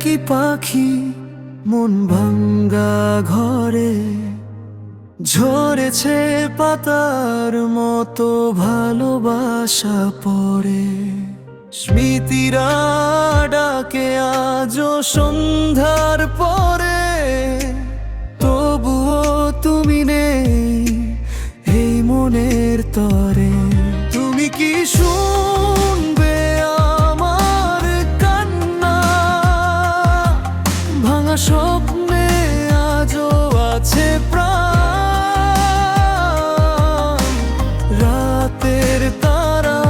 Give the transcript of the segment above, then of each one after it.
কি পাখি মন ভাঙ্গা ঘরে, ঝরেছে পাতার মতো ভালোবাসা পড়ে। স্মৃতিরা ডাকে আজও সন্ধ্যার পরে, তবুও তুমি নেই এই মনের তরে। তুমি কি শুনবে আমার কান্না? ভাঙা স্বপ্নে আজও আছে প্রাণ। রাতের তারা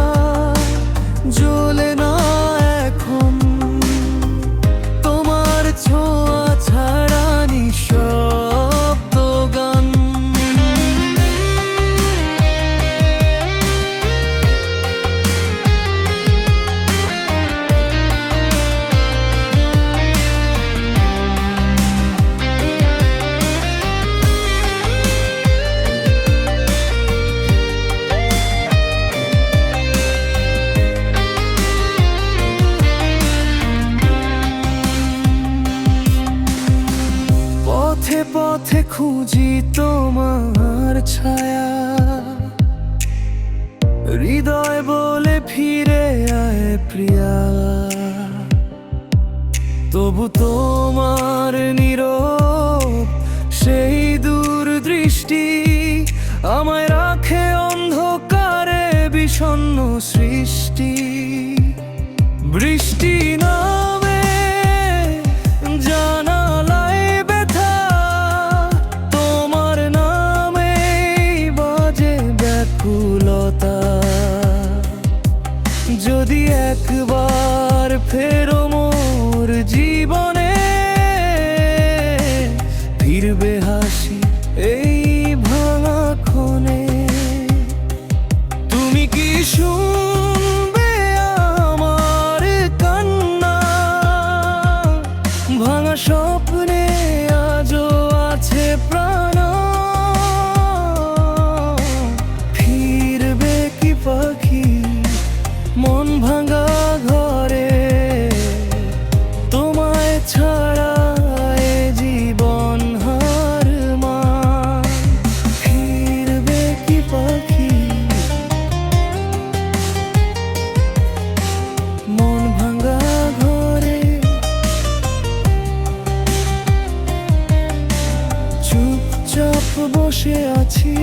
জ্বলে না এখন, তোমার ছোঁয়া ছাড়া নিঃশব্দ গান। পথে পথে খুঁজি তোমার ছায়া, হৃদয় বলে ফিরে আয় প্রিয়া। তবু তোমার নীরব সেই দূরদৃষ্টি আমায় রাখে অন্ধকারে বিষণ্ণ সৃষ্টি। বৃষ্টি নামে জানালায় ব্যথা, তোমার নামে বাজে ব্যাকুলতা। যদি একবার ফেরো মোর জীবনে, ফিরবে হাসি এই ভাঙা ক্ষণে। তুমি কি শুনবে আমার কান্না? ভাঙা স্বপ্নে আজও আছে প্রাণ। ফিরবে কি পাখি মন ভাঙা ঘরে, তোমায় ছাড়া এ জীবন হার মান। ফিরবে কি পাখি মন ভাঙা ঘরে, চুপচাপ বসে আছি।